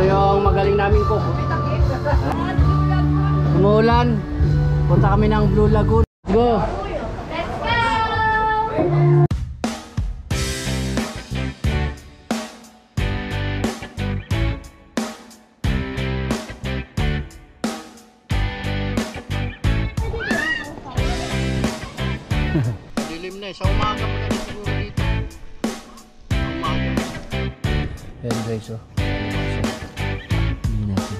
Ito yung magaling naming cook. Umuulan. Punta kami ng Blue Lagoon. Go! Let's go! Dilim na eh. Sa umaga pa na siguro dito. Sa umaga. Ayan guys, oh. Hindi natin.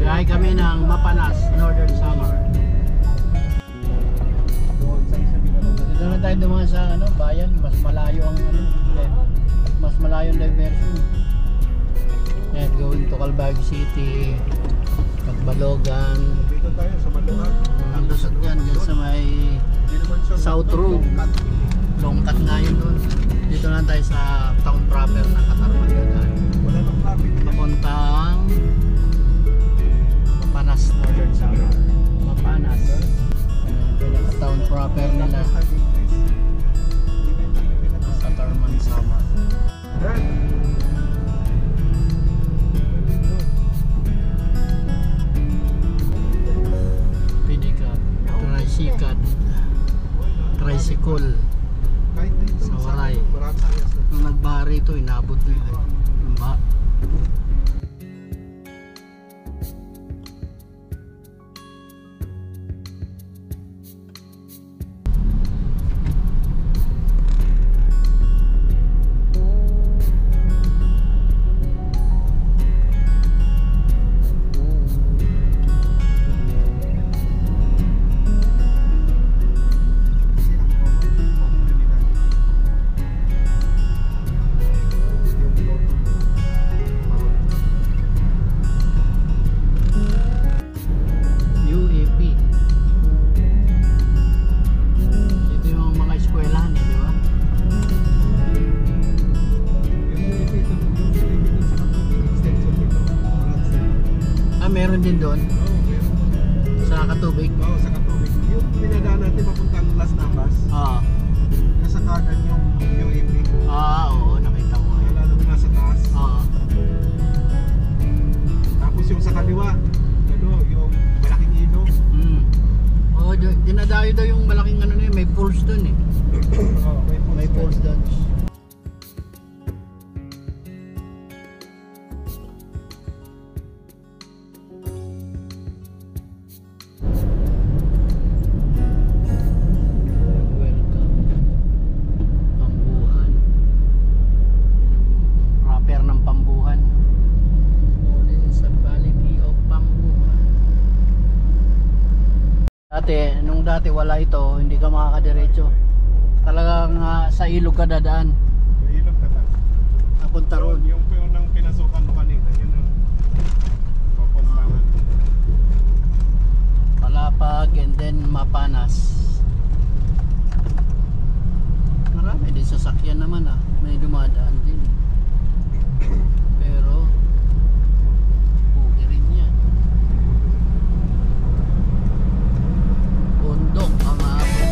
Biyahe kami ng Mapanas, Northern Samar. Dito na tayo dumaan sa bayan, mas malayo ang mas malayo ang diversion. And going to Calbago City, Catbalogan. Dito tayo sa Maluhan. Ang lusot dyan sa may South Road. Longkat nga yun doon. Dito na tayo sa town proper ng Katarman. Wala nang traffic. Papuntang Mapanas, Northern Samar. Mapanas. Town proper nila. Katarman, Samar. Pinikat, tricycle sa Waray. Nung nagbaha rito, inabot na yun. Meron din doon? Oo, meron. Sa Katubig? Oo, sa Katubig. Yung pinadaan natin papuntang Las Navas. Oo. Nasa kanan yung UAP. Oo, nakita ko. Lalo na nasa taas. Oo. Tapos yung sa kaliwa, yung malaking ilog. Oo, dinadayo daw yung malaking may pools doon eh. Oo, May pools doon. Dati wala ito, hindi ka makakadiretso. Talagang sa ilog ka dadaan. Sa ilog ka ta. Napunta roon. Yung unang pinasukan mo kanina, yun ang papuntangan. Palapag and then Mapanas. Marami din sasakyan naman may dumadaan din. Pero okay rin yan. Bundok ang aabot.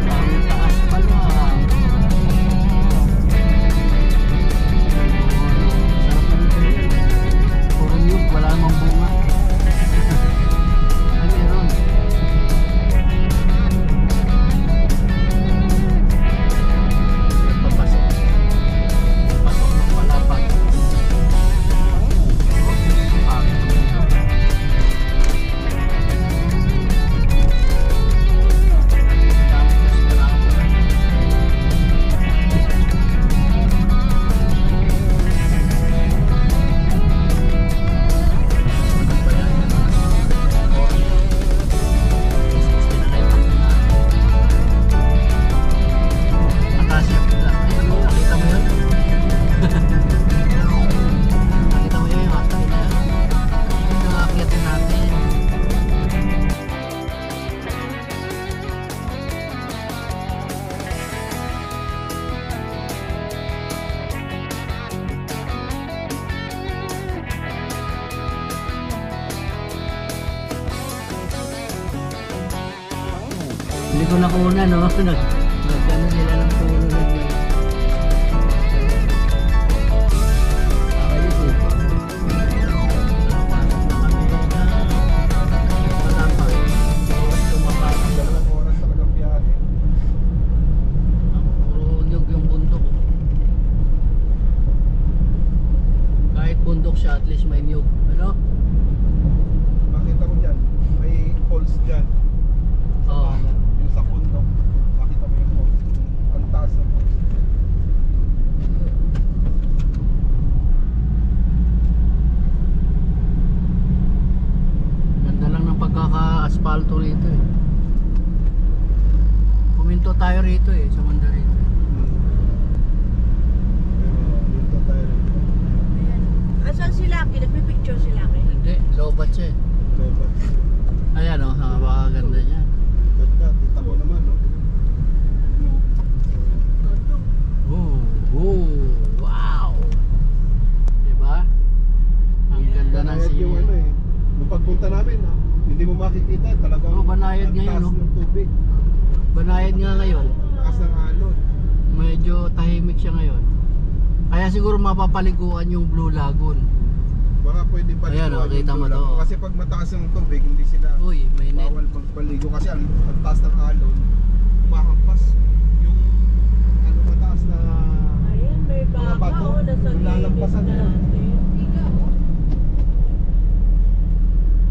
Ang taas pala. Sarap na nito yun. Puro yun, wala namang bunga. Ay, meron. Nagpapasok. Hindi ko nakuna, no? Nagkano sila ng puno rin yun. Ayos eh. Matapang. Dalawang oras talagang biyahe. Puro nyug yung bundok. Kahit bundok siya, at least may nyug. Ano? Makita mo dyan, may falls dyan. Oo. Yung sa bundok, makita mo yung falls. Ang taas ng falls. Ganda lang ng pagkaka-asfalto rito eh. Puminto tayo rito eh, sa Mandarin. Dito tayo rin. Asan si Lucky? Nagpipicture si Lucky? Hindi, lobat siya eh. Diba? Ayan o, napakaganda niya. Ganda, kita mo naman, no? Wow! Diba? Ang ganda ng Banayad yung ano siya. eh. Nung pagpunta namin, hindi mo makikita, talagang Oo, banayad ang ngayon, taas no? ng tubig. Banayad nga ngayon. Taas ng alon. Medyo tahimik siya ngayon. Kaya siguro mapapaliguan yung Blue Lagoon. Baka pwede pa Ayan, oh, kita mo to. Kasi pag mataas ang tubig, hindi sila Uy, may net. bawal magpaligo kasi ang taas ng alon, umahampas yung ano mataas na Ayan, may mga baka bato, o nasa yung lalampasan gilid mo. natin.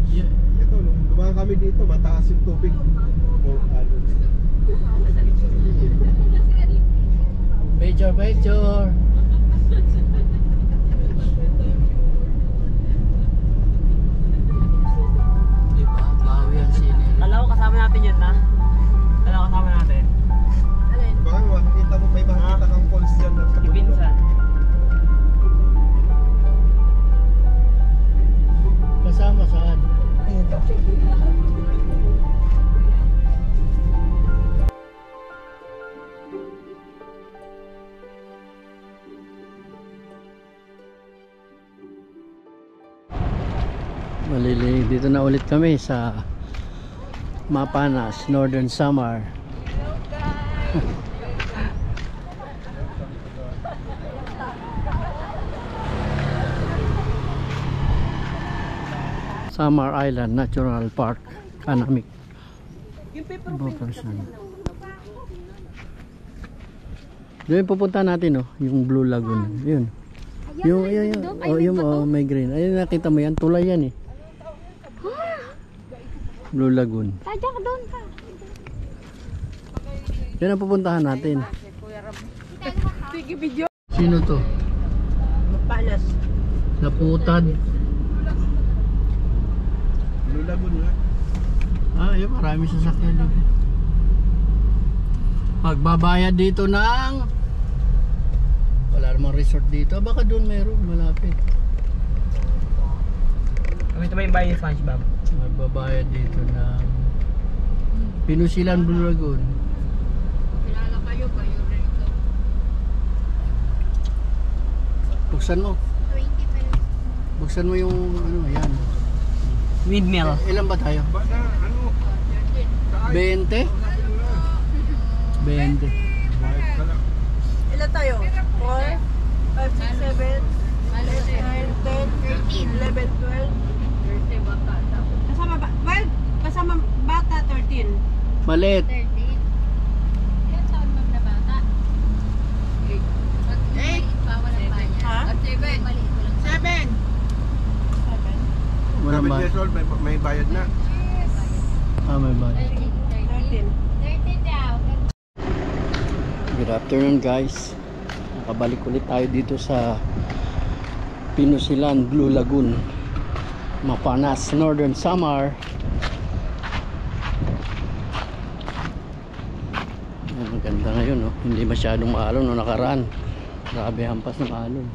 Yeah. Ito, nung dumaan kami dito, mataas yung tubig. O alon. Picture, picture. Diba? Bawi ang scenery. Kala ko kasama natin yun na. Kala ko kasama natin. Alin? Baka makikita mo, may makikita kang falls dyan sa bundok. Ibinsan. Kasama saan? Malilig. Dito na ulit kami sa Mapanas, Northern Samar. Samar Island Natural Park, Kanamik. Doon pupunta natin, oh, yung Blue Lagoon. Yun. Yung oh, yung oh, may green. Ayun, nakita mo yan, tulay yan eh. Blue Lagoon. Tadya ka doon ka. Yan ang pupuntahan natin. Sige, video. Sino to? Mapanas. Naputad. Blue Lagoon nga. Ah, yun, marami sasakyan dito. Magbabayad dito ng wala namang resort dito. Baka doon meron, malapit. Ito ba yung bahay ni SpongeBob? Magbabayad dito ng Pinusilan Blue Lagoon. Kilala kayo rito. Buksan mo. 20 pesos. Buksan mo yung ano, yan. Windmill. Ilan ba tayo? Ba na, ano? 20? 20. Bayad ka lang. Ilan tayo? 4, 5, 6, 7, 8, 9, 10, 11, 12. Kasama ba? Well, kasama bata 13. Malit. 13. Ilan taon mag na bata? 8. Bawal ang banyan. Ha? 7. Maliit mo lang. 7. Walang 7 ba? years old, may bayad na. Ah, may ba? 13. 13 daw. Good afternoon, guys. Nakabalik ulit tayo dito sa Pinusilan Blue Lagoon, Mapanas, Northern Samar. Maganda ngayon, no? Hindi masyadong maalon no nakaraan. Grabe hampas ng alon.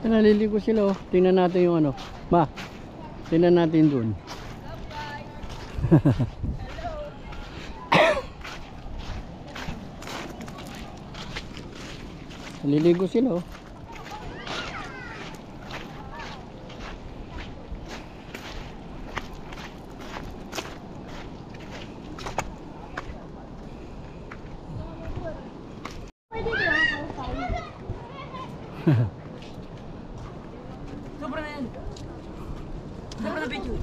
Naliligo sila, oh. Tingnan natin yung ano. Ma, tingnan natin dun. Naliligo sila oh. Sobra na yan. Sobra na video.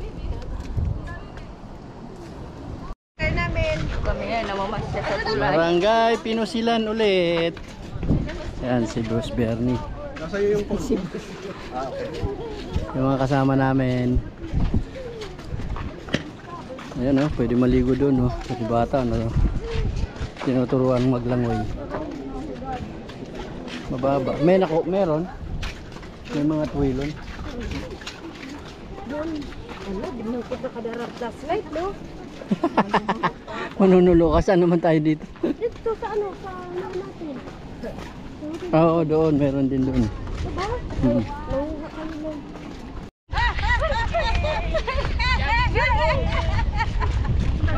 Kaya namin. Kami ngayon namamasya sa tulay. Barangay Pinusilan ulit. Yan si Bruce Bernie. Nasa iyo yung phone. Yung mga kasama namin. Ayan oh, pwede maligo doon oh. Kasi bata ano. Tinuturuan maglangoy. Mababa. Meron. May mga tuwilon. Doon. Ano, di mo ko nakadarap last night, no? Manunulo ka. Saan naman tayo dito? Dito sa ano, sa ano natin. Oo, doon. Meron din doon. Diba? Hmm. Nanguha kami nun.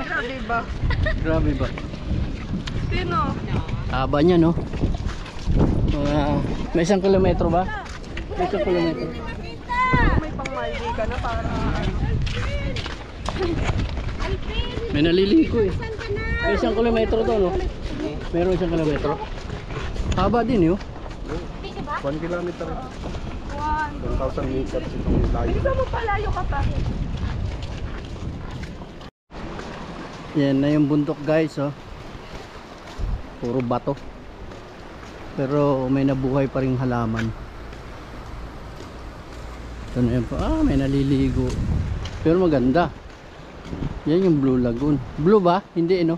Grabe ba? Grabe ba? Sino? Haba niya no? May 1 kilometro ba? May 1 kilometro. May pangmaldi ka na para ano. May naliligo eh. May 1 kilometro to no? Meron 1 kilometro. Haba din yun. 1 kilometer. 1,000 meters itong layo. Bisa mo palayo ka pa. Yan na yung bundok guys oh. Puro bato. Pero may nabuhay pa ring halaman. Ito na yun po. May naliligo. Pero maganda. Yan yung Blue Lagoon. Blue ba? Hindi no?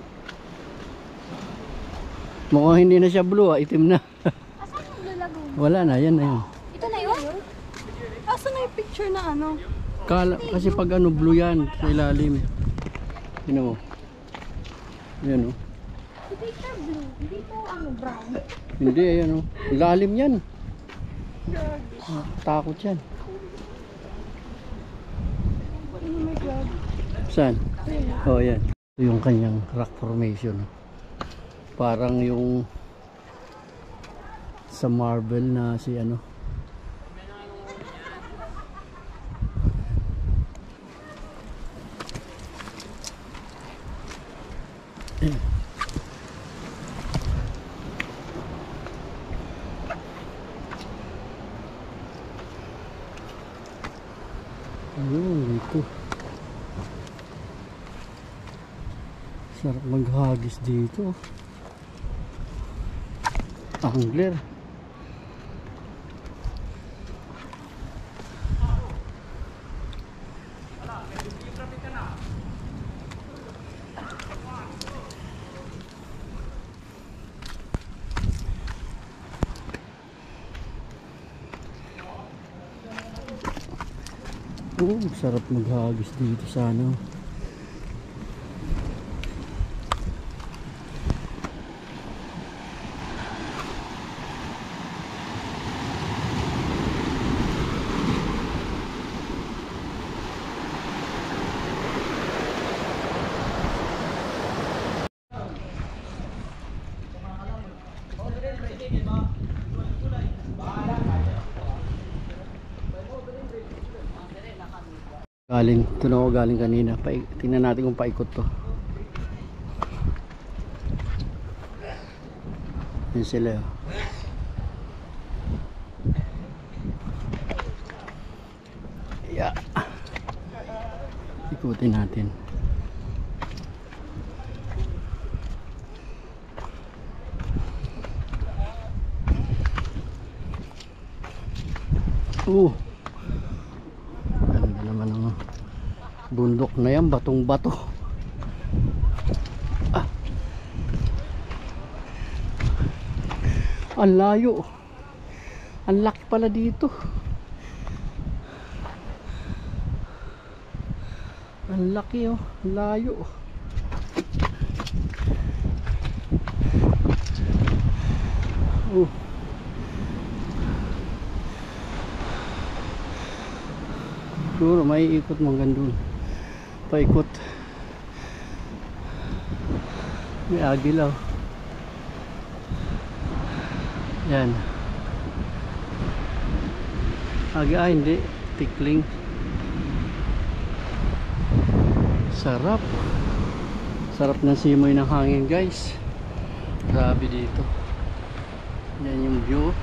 Mukhang hindi na siya blue itim na. Asan yung Blue Lagoon? Wala na, yan na yun. Ito na yun? Asan na yung picture na ano? Kasi pag ano blue yan sa ilalim. Yun o. Yan o. Picture blue. Hindi po ano brown. Hindi, ayan o. Lalim yan. Takot yan. Oh my God. Saan? Oh, yan. Ito yung kanyang rock formation. Parang yung sa marble na si ano. Ayun, dito. Sarap maghagis dito. Angler. Sarap maghagis dito sa ano. Doon ako galing kanina. Tingnan natin kung paikot to. Yan sila. Yeah. Ikutin natin. Ganda naman ang bundok na yan, batong bato. Ang layo. Ang laki pala dito. Ang laki oh, ang layo. Siguro may ikot mo hanggang doon. Paikot. May agilaw. Yan. Hindi. Tikling. Sarap. Sarap ng simoy ng hangin guys. Grabe dito. Yan yung view.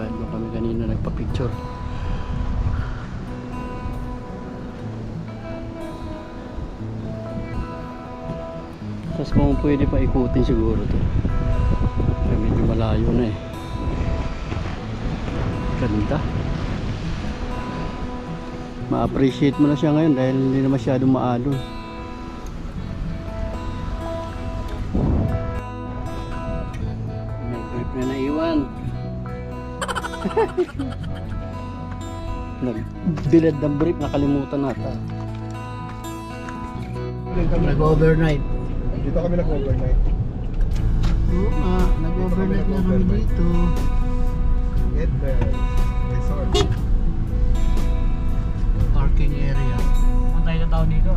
Doon kami kanina nagpa-picture. Tapos kung pwede pa ikutin siguro to. Ay, medyo malayo na eh. Ganda. Ma-appreciate mo na siya ngayon dahil hindi na masyadong maalon. May grip na naiwan. Nagbilad ng brief, nakalimutan nata. Nag-overnight. Dito kami nag-overnight. Oo, nag-overnight na kami dito. Edmel Resort. Parking area. Ang tayo na tao dito.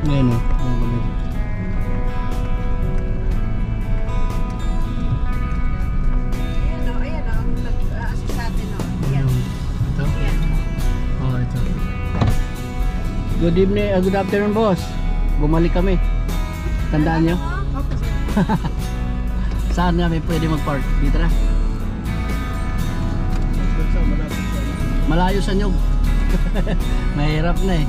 Ngayon o, ngayon kami. Ayan o, ang nag-assist sa atin o. Ayan. Ito? Ayan. Oo, ito. Good evening, good afternoon boss. Bumalik kami. Tandaan nyo? Saan namin pwede mag-park? Dito na. Malayo sa Nyog. Mahirap na eh.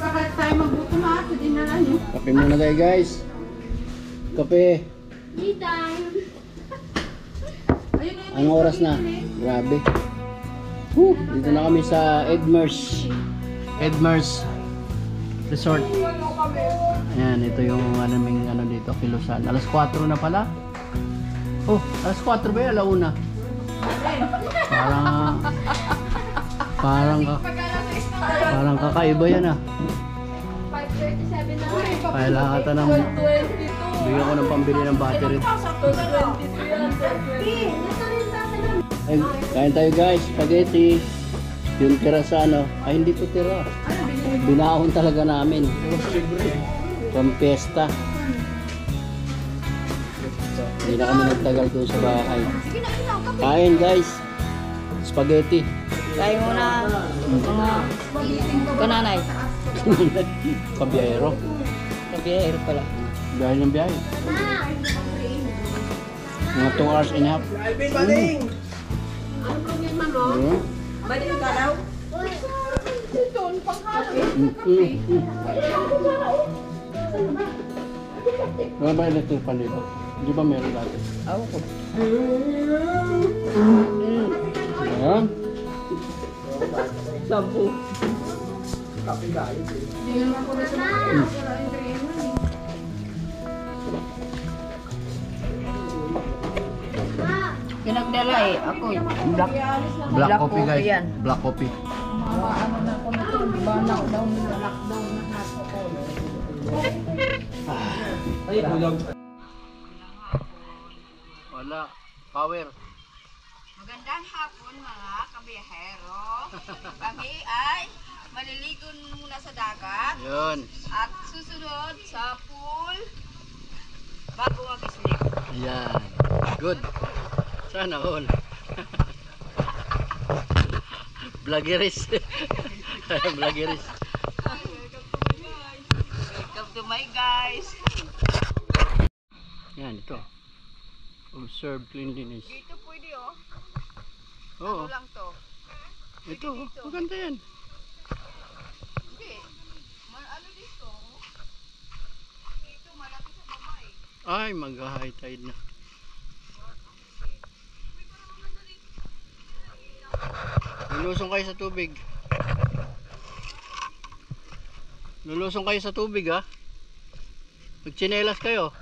Bakit tayo magbuto na ito? Dinala niyo. Kape muna tayo guys. Kape. Ayun na Ang oras na. Grabe. Dito na kami sa Edmers Resort. Ayan, ito yung aming ano dito, Kilusan. Alas 4 na pala. Oh, alas 4 ba yun? Alauna. Parang kakaiba yan ah. 5:37 na. Kailangan ata ng bigyan ko ng pambili ng battery. Ay, kain tayo guys, spaghetti. Yung tira sa ano, ay hindi to tira. Binahon talaga namin. From Fiesta. Hindi na kami nagtagal doon sa bahay. Kain guys. Spaghetti. Kain muna mga kananay. Kabiyahero. Kabiyahero pala. Biyahe ng biyahe. Mga 2 hours and a half. Ano problema mo? Balik ka daw? Doon, panghalo. Wala ba electric pan dito? Di ba meron dati? Ako ko. Ayan. Sampu. Hindi naman ko na sa mga. Pinagdala eh. Ako eh. Black coffee coffee guys. yan. Black coffee. Ano na ako na ito, ba lockdown na lockdown na ako. Wala. Power. Magandang hapon mga kabiyahero. Kami ay maliligo muna sa dagat Yun. at susunod sa pool bago mag-sleep. Ayan. Good. Sana all. Vloggeris. Vloggeris. Welcome to my guys. Yan, ito. Observe cleanliness. Dito pwede oh. Oo. Ano lang to? Ito. Maganda yan. Hindi. Ano dito? Dito malaki sa baba eh. Ay, mag-high tide na. Lulusong kayo sa tubig. Lulusong kayo sa tubig ha. Magtsinelas kayo.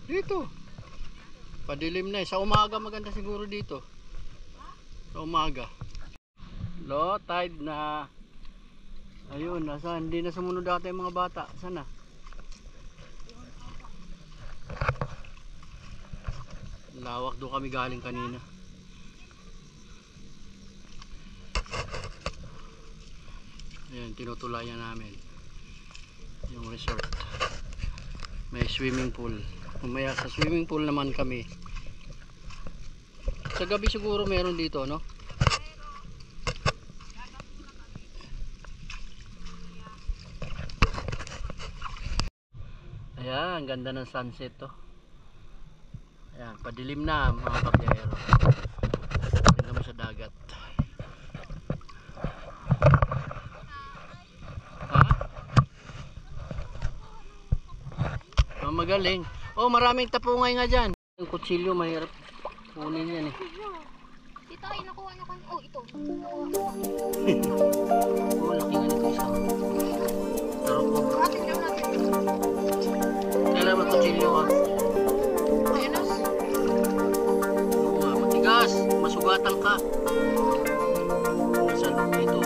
Dito. Padilim na eh. Sa umaga maganda siguro dito. Sa umaga. Low tide na. Ayun, nasa hindi na sumunod dati yung mga bata. Sana. Lawak doon kami galing kanina. Ayan, tinutulayan namin yung resort. May swimming pool. Umaya sa swimming pool naman kami. Sa gabi siguro meron dito, no? Ayan, ang ganda ng sunset to. Ayan, padilim na mga kabiyahero. Tingnan mo sa dagat. Ha? Magaling. Oh, maraming tapungay nga dyan. Yung kutsilyo mahirap kunin yan eh. Tita, nakuha niyo kan. Oh, ito. Oh, laki nga nito isa. Tarok ko. Atin daw natin. Kailan mo kutsilyo ka? Ayun os. Oo nga, matigas. Masugatan ka. Nasa loob ito.